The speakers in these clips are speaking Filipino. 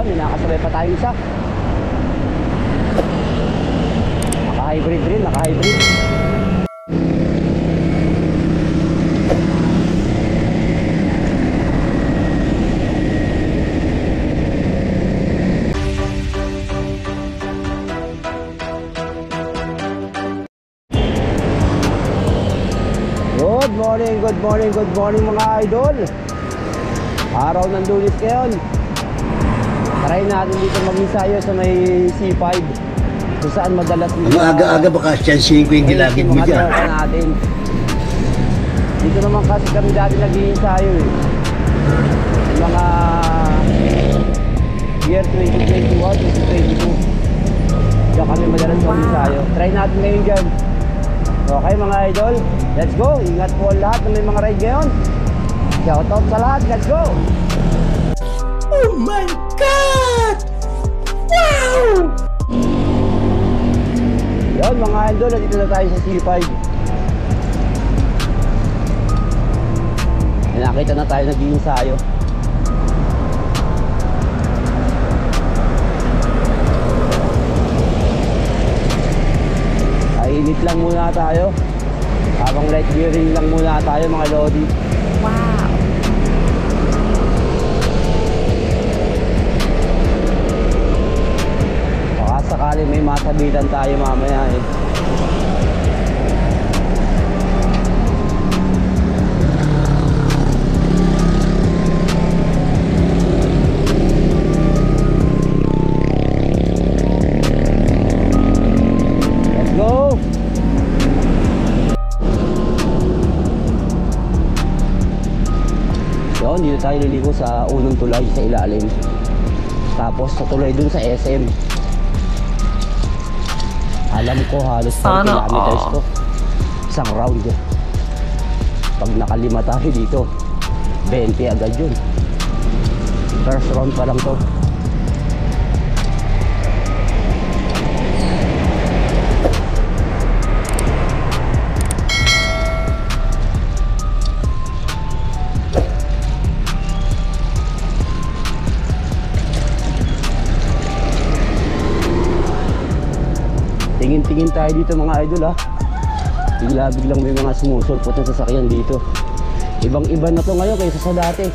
may nakasabay pa tayong isa. Naka-hybrid rin, naka-hybrid. Good morning mga idol. Araw ng Lunes ngayon. Try natin dito mag-ensayo sa may C5 kung saan madalas ang aga-aga baka siyansihin ko yung gilagid mo dyan natin. Dito naman kasi kami dati nag-iensayo mga year 2021, 2022. Diyan kami madalas mag-ensayo. Try natin ngayon dyan. Okay mga idol, let's go. Ingat po lahat na may mga ride ngayon. Shout out sa lahat, let's go. Oh my God! Wow! Yun mga idol, dito na tayo sa C5. Nakita na tayo nag-iensayo. Init lang muna tayo. Habang light gearing lang muna tayo mga lodi. Wow! Baka sakali may masabitan tayo mamaya eh. Dito tayo liligo sa unang tulay sa ilalim. Tapos sa tulay dun sa SM. Alam ko halos 4 kilometers to. Isang round. Pag nakalima tayo dito, 20 agad yun. First round pa lang to. Tingin-tingin tayo dito mga idol ha. Bigla-biglang may mga sumusulpot na sasakyan dito. Ibang-iba na to ngayon kaysa sa dati.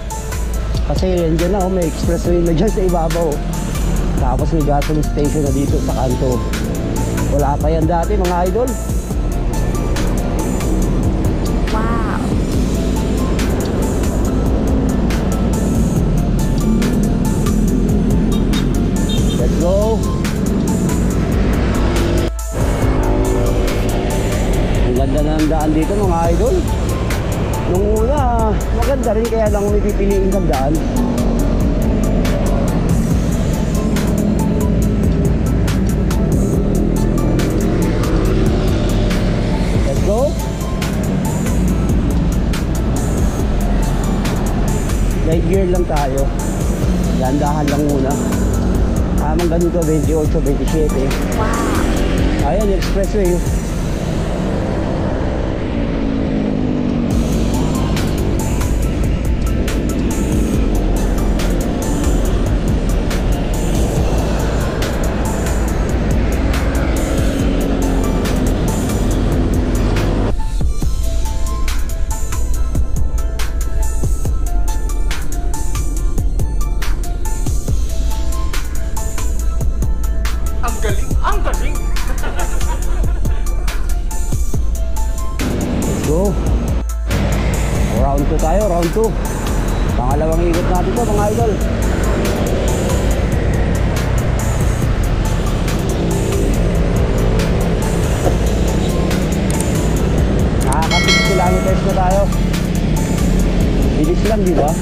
Kasi yan dyan na may expressway na dyan sa ibabaw. Tapos may gasoline station na dito sa kanto. Wala pa yan dati mga idol. Wow! Let's go! Ganda na ang daan dito mga idol. Nung una maganda rin kaya lang may pipiliin ng daan. Let's go. Light gear lang tayo. Dahan-dahan lang muna. Tamang ganito 28, 27. Wow! Ayan yung expressway. Ang galing! Let's go. Round 2 tayo, round 2. Pangalawang ikot natin to mga idol. Nakaka 6 kilometers na tayo. Bilis lang, di ba?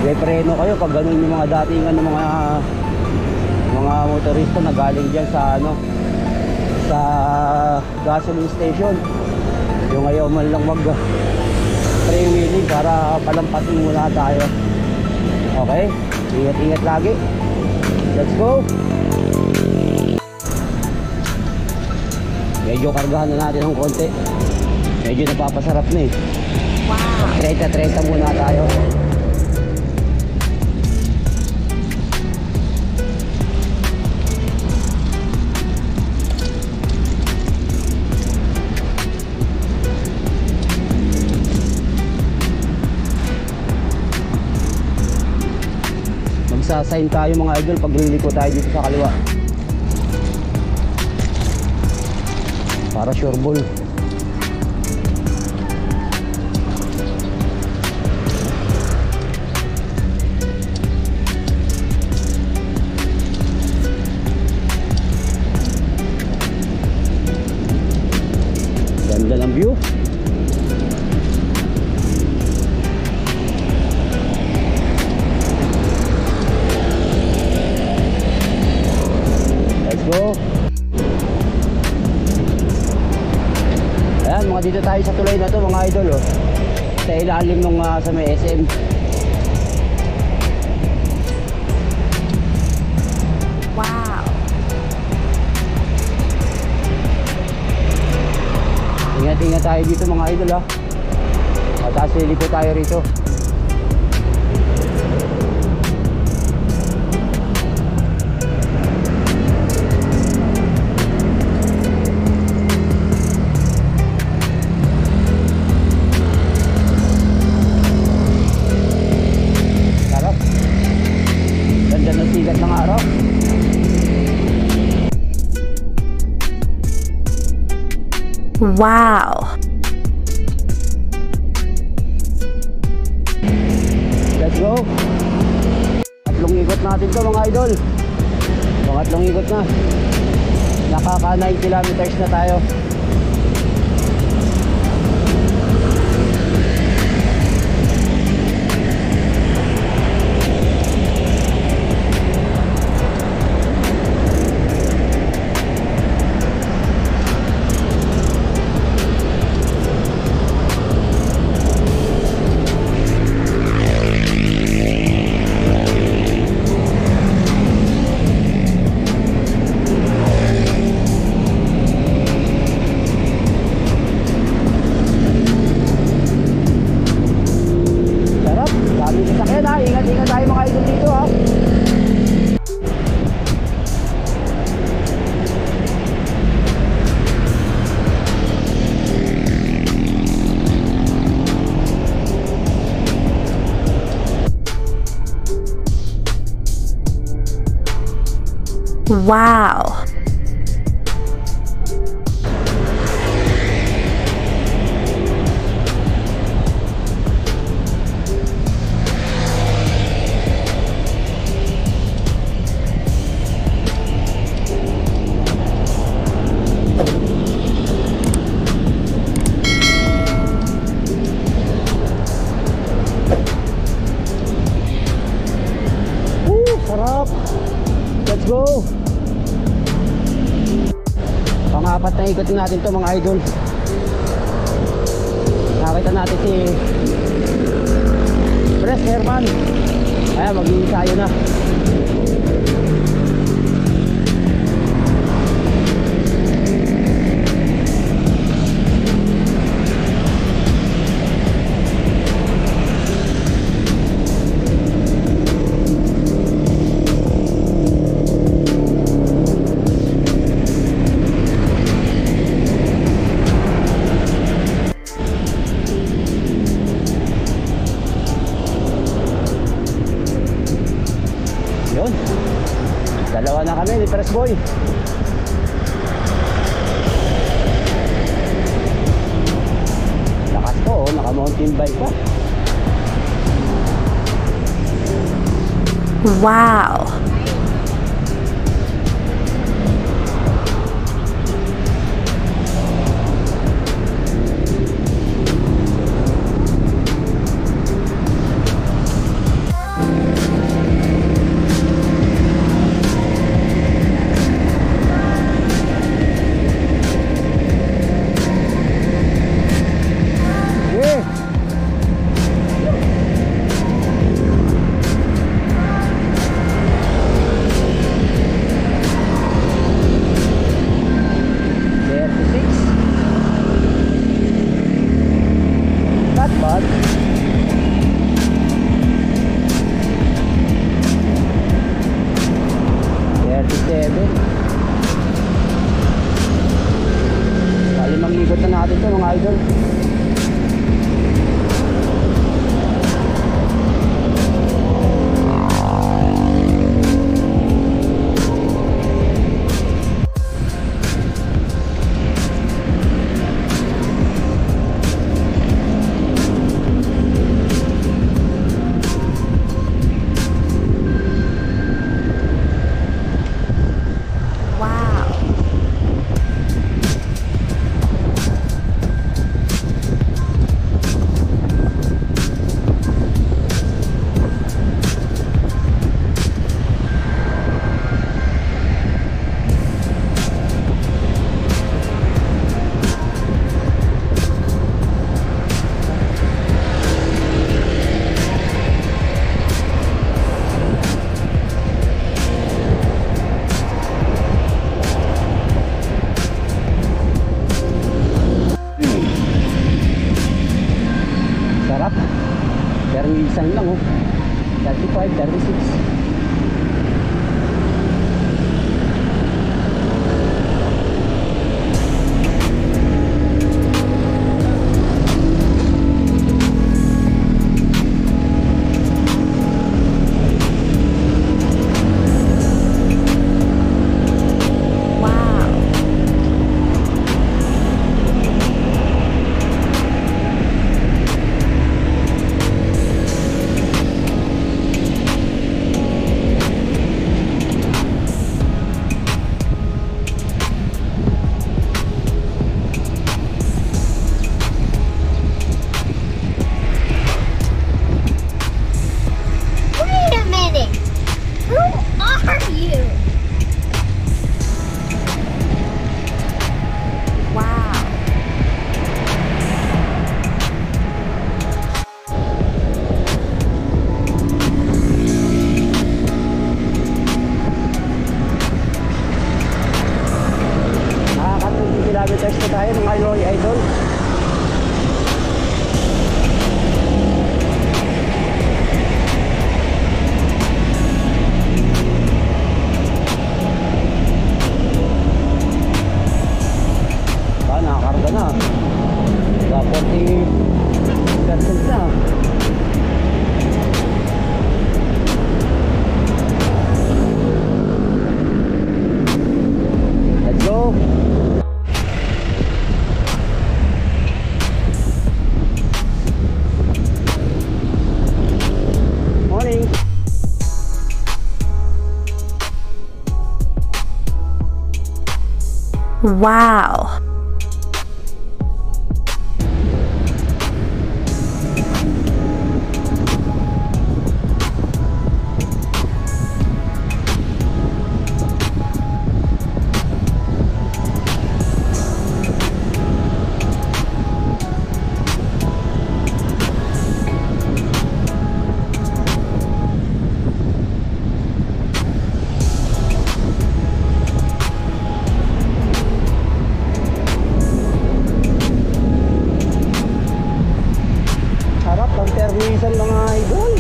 May preno kayo pag ganun yung mga datingan ng mga motorista na galing dyan sa sa gasoline station. Yung ayaw man lang mag freewheeling para palampasin muna tayo. Okay, ingat-ingat lagi. Let's go. Medyo kargahan na natin ng konti. Medyo napapasarap na eh. Wow. 30 muna tayo. Magsasign tayo mga idol pag liliko tayo dito sa kaliwa. Para sure ball. Ganda ng view. Let's go. Ayan, mga dito tayo sa tulay na to mga idol oh. Sa ilalim nung sa may SM. Wow. Ingat-ingat tayo dito mga idol ha. Mataas liliko tayo rito. Sarap. Ganda ng sigat ng araw. Wow. Let's go. Tatlong ikot natin to mga idol. Pangatlong ikot na. Nakaka 9 kilometers na tayo. Sarap. Dami sasakyan ha. Ingat-ingat tayo mga idol dito ha. Wow. Sarap. Let's go. Pang-apat na ikot natin to mga idol. Nakita natin si Pres Herman. Ayan, mag-iinsayo na. Yun. Dalawa na kami ni Press Boy. Lakas ko, oh, naka-mountain bike pa. Wow. mga idol. Wow. Sarap. Pero minsan lang oh. 35, 36. Wow. Wait a minute! Who are you? Wow. Nakaka-20 kilometers na tayo mga Lori Idol. Nakakarga na. 40% na. Let's go. Morning. Wow. Harap ng permisan mga idol.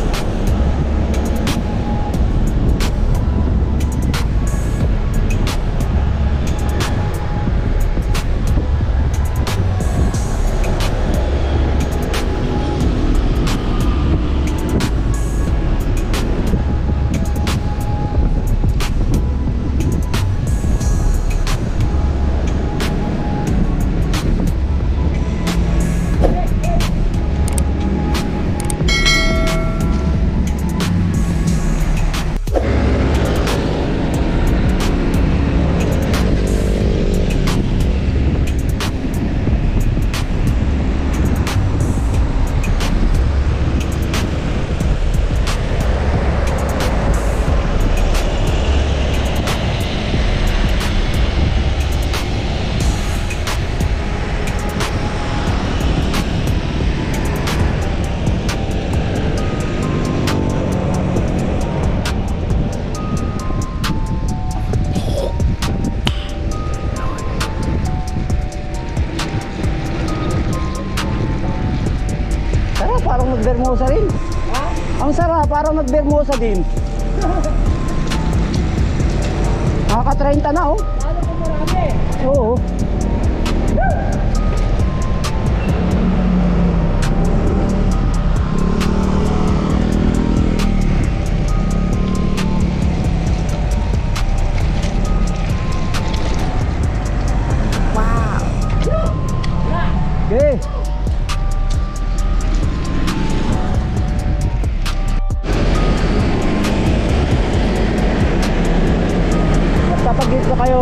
Parang nagbermosa rin. Ang sarap, parang nagbermosa din. Nakaka-30 na oh. Oo. Eh! Basta pag dito kayo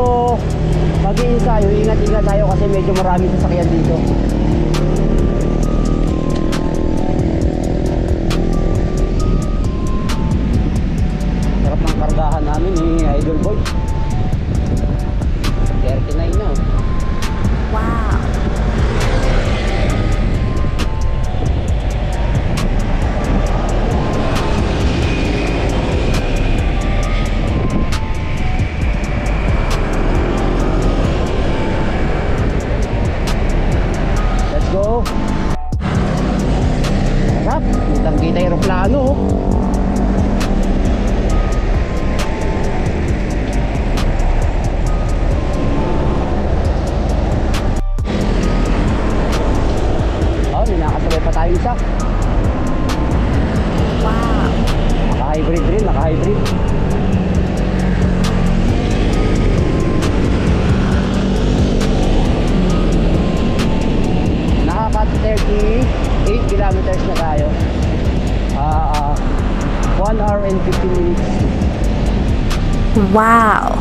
mag-iinsayo, ingat-ingat tayo kasi medyo maraming sasakyan dito. Sarap ng kargahan namin ni Idol Boy. 39 na. Wow. Let's go. Sarap. Kitang kita yung aeroplano. Nakasabay pa tayo isa. Wow. Naka-hybrid rin, naka-hybrid. Nakaka-38 kilometers na tayo. 1 hour and 15 minutes. Wow.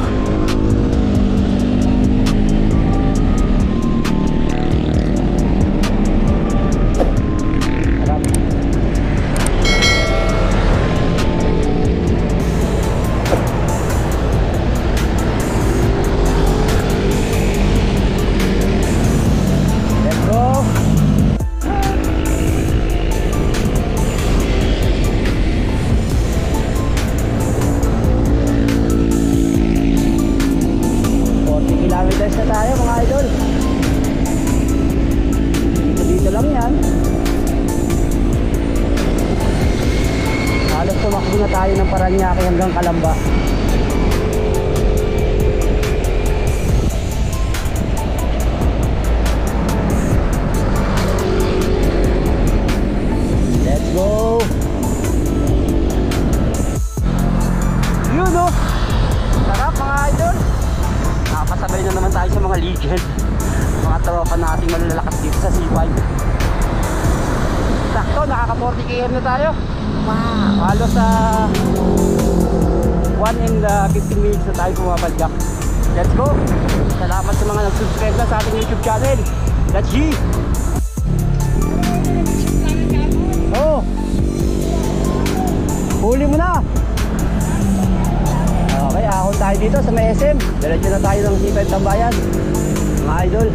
Dito lang yan. Halos tumakbo na tayo ng Paranaque hanggang Calamba. Let's go. Yun o. Sarap mga idol. Nakapasabay na naman tayo sa mga legend, mga tropa nating malalakas dito sa C5. Sakto, nakaka 40 km na tayo. Wow. Halos sa 1 and 15 minutes na tayo pumapadyak. Let's go. Salamat sa mga nag-subscribe na sa ating YouTube channel. That's G. Oh, huli mo na. Okay, ahon tayo dito sa may SM. Diretso na tayo ng C5 Tambayan, mga idol.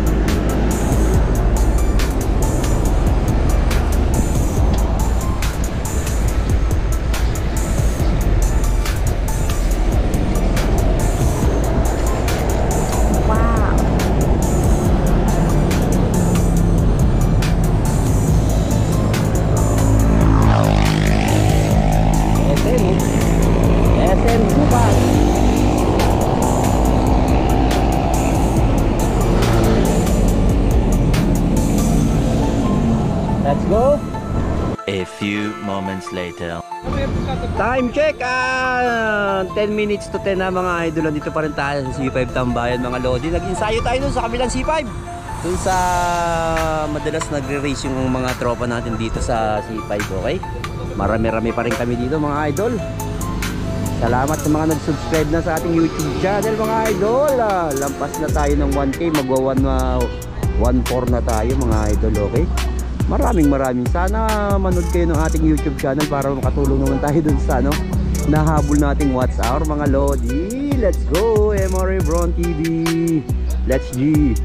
Wow. SM Supas. Let's go. A few moments later. Time check, 10 minutes to 10 na mga idol. Dito pa rin tayo sa C5 Tambayan mga lodi. Nag-ensayo tayo dun sa kabilang C5, dun sa madalas nagre-race yung mga tropa natin dito sa C5. Okay, marami-rami pa rin kami dito mga idol. Salamat sa mga nag-subscribe na sa ating YouTube channel mga idol. Lampas na tayo ng 1K, magwa 1.4 na tayo mga idol. Okay, maraming sana manood kayo ng ating YouTube channel para makatulong naman tayo dun sa nahabol nating watch hour mga lodi. Let's go, MRA Bron TV. Let's G.